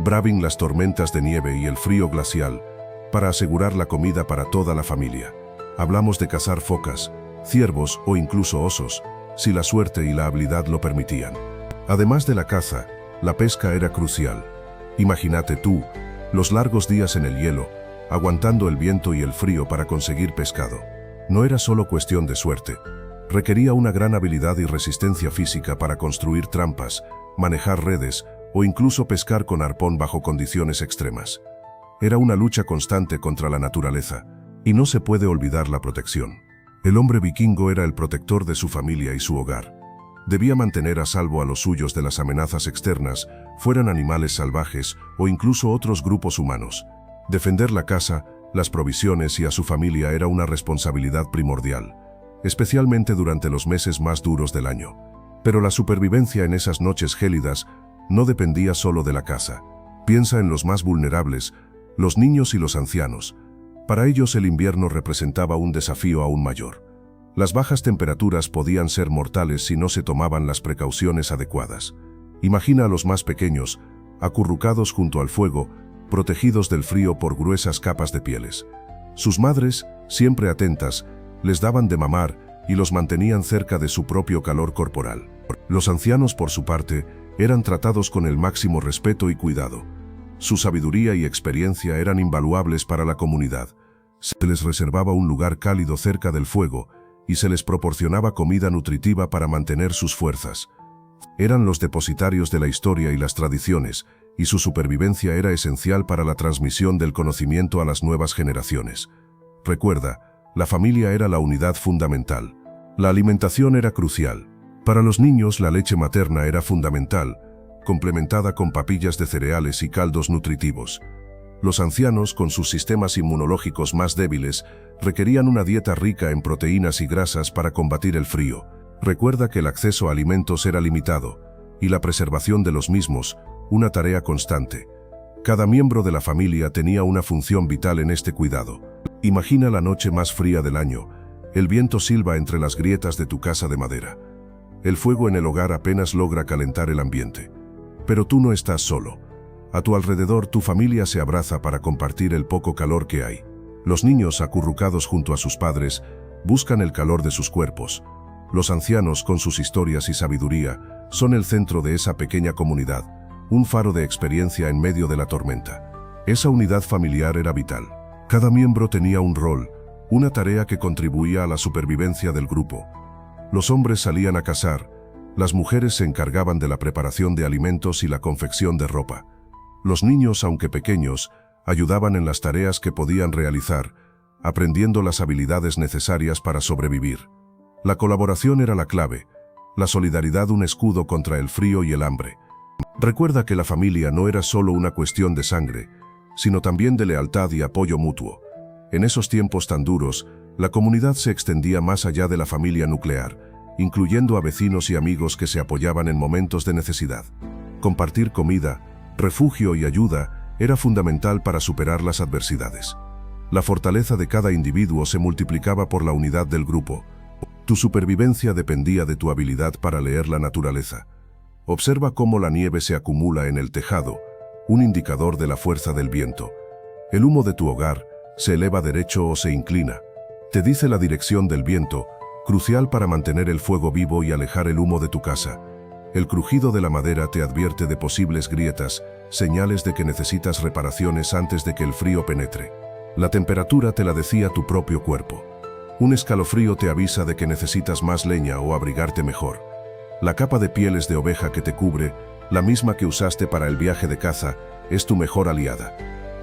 braving las tormentas de nieve y el frío glacial, para asegurar la comida para toda la familia. Hablamos de cazar focas, ciervos o incluso osos, si la suerte y la habilidad lo permitían. Además de la caza, la pesca era crucial. Imagínate tú, los largos días en el hielo, aguantando el viento y el frío para conseguir pescado. No era solo cuestión de suerte. Requería una gran habilidad y resistencia física para construir trampas, manejar redes o incluso pescar con arpón bajo condiciones extremas. Era una lucha constante contra la naturaleza. Y no se puede olvidar la protección. El hombre vikingo era el protector de su familia y su hogar. Debía mantener a salvo a los suyos de las amenazas externas, fueran animales salvajes o incluso otros grupos humanos. Defender la casa, las provisiones y a su familia era una responsabilidad primordial, especialmente durante los meses más duros del año. Pero la supervivencia en esas noches gélidas no dependía solo de la caza. Piensa en los más vulnerables, los niños y los ancianos. Para ellos el invierno representaba un desafío aún mayor. Las bajas temperaturas podían ser mortales si no se tomaban las precauciones adecuadas. Imagina a los más pequeños, acurrucados junto al fuego, protegidos del frío por gruesas capas de pieles. Sus madres, siempre atentas, les daban de mamar y los mantenían cerca de su propio calor corporal. Los ancianos, por su parte, eran tratados con el máximo respeto y cuidado. Su sabiduría y experiencia eran invaluables para la comunidad. Se les reservaba un lugar cálido cerca del fuego y se les proporcionaba comida nutritiva para mantener sus fuerzas. Eran los depositarios de la historia y las tradiciones, y su supervivencia era esencial para la transmisión del conocimiento a las nuevas generaciones. Recuerda, la familia era la unidad fundamental. La alimentación era crucial. Para los niños la leche materna era fundamental, complementada con papillas de cereales y caldos nutritivos. Los ancianos, con sus sistemas inmunológicos más débiles, requerían una dieta rica en proteínas y grasas para combatir el frío. Recuerda que el acceso a alimentos era limitado, y la preservación de los mismos, una tarea constante. Cada miembro de la familia tenía una función vital en este cuidado. Imagina la noche más fría del año. El viento silba entre las grietas de tu casa de madera. El fuego en el hogar apenas logra calentar el ambiente. Pero tú no estás solo. A tu alrededor tu familia se abraza para compartir el poco calor que hay. Los niños, acurrucados junto a sus padres, buscan el calor de sus cuerpos. Los ancianos, con sus historias y sabiduría, son el centro de esa pequeña comunidad, un faro de experiencia en medio de la tormenta. Esa unidad familiar era vital. Cada miembro tenía un rol, una tarea que contribuía a la supervivencia del grupo. Los hombres salían a cazar, las mujeres se encargaban de la preparación de alimentos y la confección de ropa. Los niños, aunque pequeños, ayudaban en las tareas que podían realizar, aprendiendo las habilidades necesarias para sobrevivir. La colaboración era la clave, la solidaridad un escudo contra el frío y el hambre. Recuerda que la familia no era solo una cuestión de sangre, sino también de lealtad y apoyo mutuo. En esos tiempos tan duros, la comunidad se extendía más allá de la familia nuclear, incluyendo a vecinos y amigos que se apoyaban en momentos de necesidad. Compartir comida, refugio y ayuda era fundamental para superar las adversidades. La fortaleza de cada individuo se multiplicaba por la unidad del grupo. Tu supervivencia dependía de tu habilidad para leer la naturaleza. Observa cómo la nieve se acumula en el tejado, un indicador de la fuerza del viento. El humo de tu hogar se eleva derecho o se inclina. Te dice la dirección del viento, crucial para mantener el fuego vivo y alejar el humo de tu casa. El crujido de la madera te advierte de posibles grietas, señales de que necesitas reparaciones antes de que el frío penetre. La temperatura te la decía tu propio cuerpo. Un escalofrío te avisa de que necesitas más leña o abrigarte mejor. La capa de pieles de oveja que te cubre, la misma que usaste para el viaje de caza, es tu mejor aliada.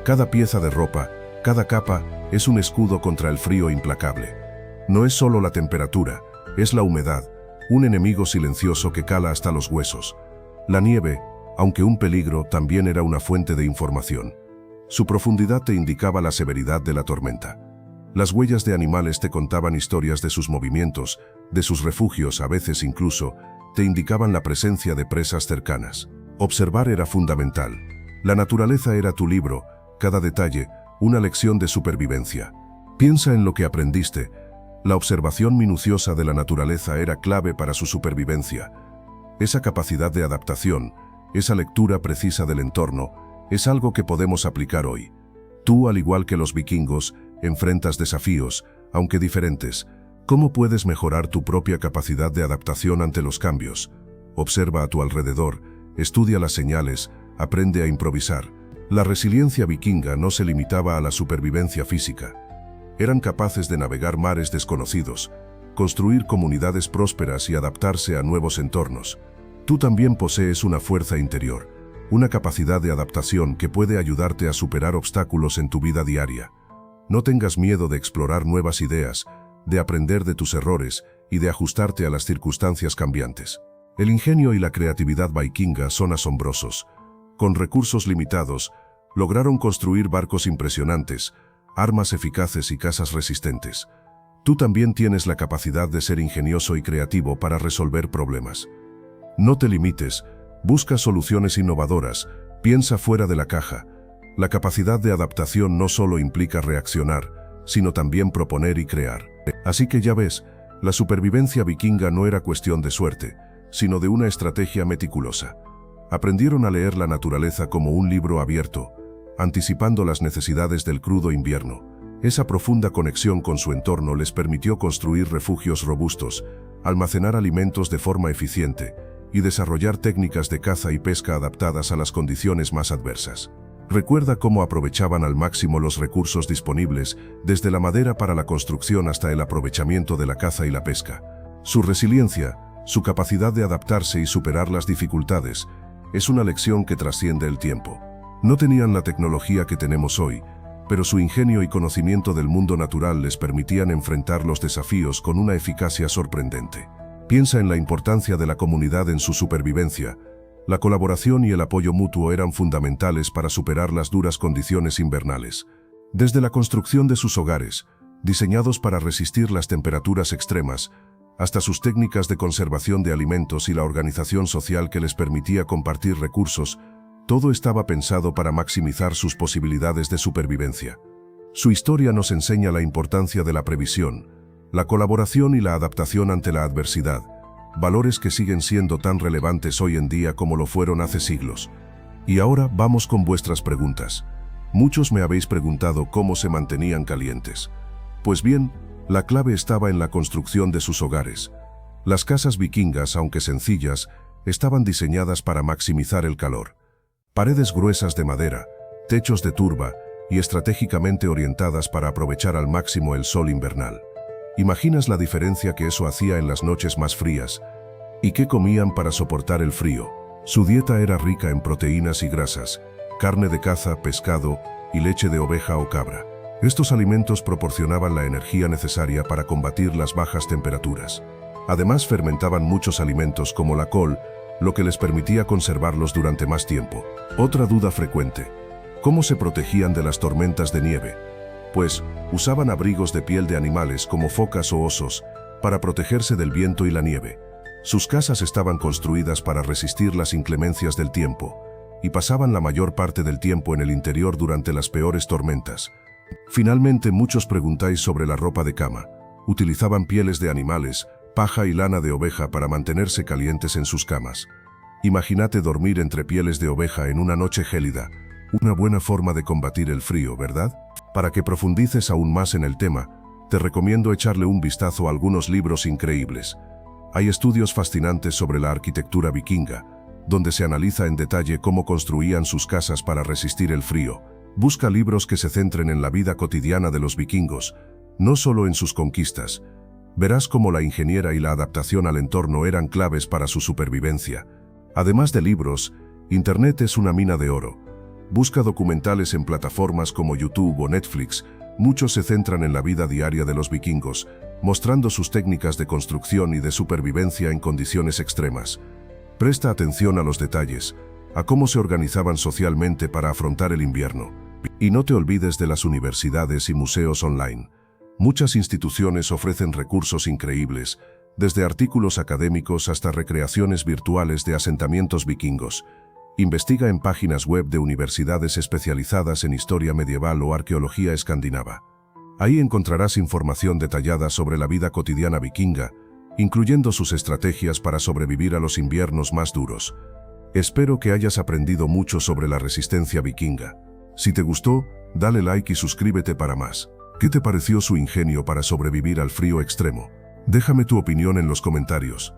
Cada pieza de ropa, cada capa, es un escudo contra el frío implacable. No es solo la temperatura, es la humedad, un enemigo silencioso que cala hasta los huesos. La nieve, aunque un peligro, también era una fuente de información. Su profundidad te indicaba la severidad de la tormenta. Las huellas de animales te contaban historias de sus movimientos, de sus refugios, a veces incluso, te indicaban la presencia de presas cercanas. Observar era fundamental. La naturaleza era tu libro, cada detalle, una lección de supervivencia. Piensa en lo que aprendiste. La observación minuciosa de la naturaleza era clave para su supervivencia. Esa capacidad de adaptación, esa lectura precisa del entorno, es algo que podemos aplicar hoy. Tú, al igual que los vikingos, enfrentas desafíos, aunque diferentes. ¿Cómo puedes mejorar tu propia capacidad de adaptación ante los cambios? Observa a tu alrededor, estudia las señales, aprende a improvisar. La resiliencia vikinga no se limitaba a la supervivencia física. Eran capaces de navegar mares desconocidos, construir comunidades prósperas y adaptarse a nuevos entornos. Tú también posees una fuerza interior, una capacidad de adaptación que puede ayudarte a superar obstáculos en tu vida diaria. No tengas miedo de explorar nuevas ideas, de aprender de tus errores y de ajustarte a las circunstancias cambiantes. El ingenio y la creatividad vikinga son asombrosos. Con recursos limitados, lograron construir barcos impresionantes, armas eficaces y casas resistentes. Tú también tienes la capacidad de ser ingenioso y creativo para resolver problemas. No te limites, busca soluciones innovadoras, piensa fuera de la caja. La capacidad de adaptación no solo implica reaccionar, sino también proponer y crear. Así que ya ves, la supervivencia vikinga no era cuestión de suerte, sino de una estrategia meticulosa. Aprendieron a leer la naturaleza como un libro abierto, anticipando las necesidades del crudo invierno. Esa profunda conexión con su entorno les permitió construir refugios robustos, almacenar alimentos de forma eficiente y desarrollar técnicas de caza y pesca adaptadas a las condiciones más adversas. Recuerda cómo aprovechaban al máximo los recursos disponibles, desde la madera para la construcción hasta el aprovechamiento de la caza y la pesca. Su resiliencia, su capacidad de adaptarse y superar las dificultades, es una lección que trasciende el tiempo. No tenían la tecnología que tenemos hoy, pero su ingenio y conocimiento del mundo natural les permitían enfrentar los desafíos con una eficacia sorprendente. Piensa en la importancia de la comunidad en su supervivencia. La colaboración y el apoyo mutuo eran fundamentales para superar las duras condiciones invernales. Desde la construcción de sus hogares, diseñados para resistir las temperaturas extremas, hasta sus técnicas de conservación de alimentos y la organización social que les permitía compartir recursos, todo estaba pensado para maximizar sus posibilidades de supervivencia. Su historia nos enseña la importancia de la previsión, la colaboración y la adaptación ante la adversidad, valores que siguen siendo tan relevantes hoy en día como lo fueron hace siglos. Y ahora vamos con vuestras preguntas. Muchos me habéis preguntado cómo se mantenían calientes. Pues bien, la clave estaba en la construcción de sus hogares. Las casas vikingas, aunque sencillas, estaban diseñadas para maximizar el calor. Paredes gruesas de madera, techos de turba y estratégicamente orientadas para aprovechar al máximo el sol invernal. ¿Imaginas la diferencia que eso hacía en las noches más frías? ¿Y qué comían para soportar el frío? Su dieta era rica en proteínas y grasas, carne de caza, pescado y leche de oveja o cabra. Estos alimentos proporcionaban la energía necesaria para combatir las bajas temperaturas. Además, fermentaban muchos alimentos como la col, lo que les permitía conservarlos durante más tiempo. Otra duda frecuente: ¿cómo se protegían de las tormentas de nieve? Pues usaban abrigos de piel de animales como focas o osos para protegerse del viento y la nieve. Sus casas estaban construidas para resistir las inclemencias del tiempo y pasaban la mayor parte del tiempo en el interior durante las peores tormentas. Finalmente, muchos preguntáis sobre la ropa de cama. Utilizaban pieles de animales, paja y lana de oveja para mantenerse calientes en sus camas. Imagínate dormir entre pieles de oveja en una noche gélida. Una buena forma de combatir el frío, ¿verdad? Para que profundices aún más en el tema, te recomiendo echarle un vistazo a algunos libros increíbles. Hay estudios fascinantes sobre la arquitectura vikinga, donde se analiza en detalle cómo construían sus casas para resistir el frío. Busca libros que se centren en la vida cotidiana de los vikingos, no solo en sus conquistas. Verás cómo la ingeniería y la adaptación al entorno eran claves para su supervivencia. Además de libros, Internet es una mina de oro. Busca documentales en plataformas como YouTube o Netflix. Muchos se centran en la vida diaria de los vikingos, mostrando sus técnicas de construcción y de supervivencia en condiciones extremas. Presta atención a los detalles, a cómo se organizaban socialmente para afrontar el invierno. Y no te olvides de las universidades y museos online. Muchas instituciones ofrecen recursos increíbles, desde artículos académicos hasta recreaciones virtuales de asentamientos vikingos. Investiga en páginas web de universidades especializadas en historia medieval o arqueología escandinava. Ahí encontrarás información detallada sobre la vida cotidiana vikinga, incluyendo sus estrategias para sobrevivir a los inviernos más duros. Espero que hayas aprendido mucho sobre la resistencia vikinga. Si te gustó, dale like y suscríbete para más. ¿Qué te pareció su ingenio para sobrevivir al frío extremo? Déjame tu opinión en los comentarios.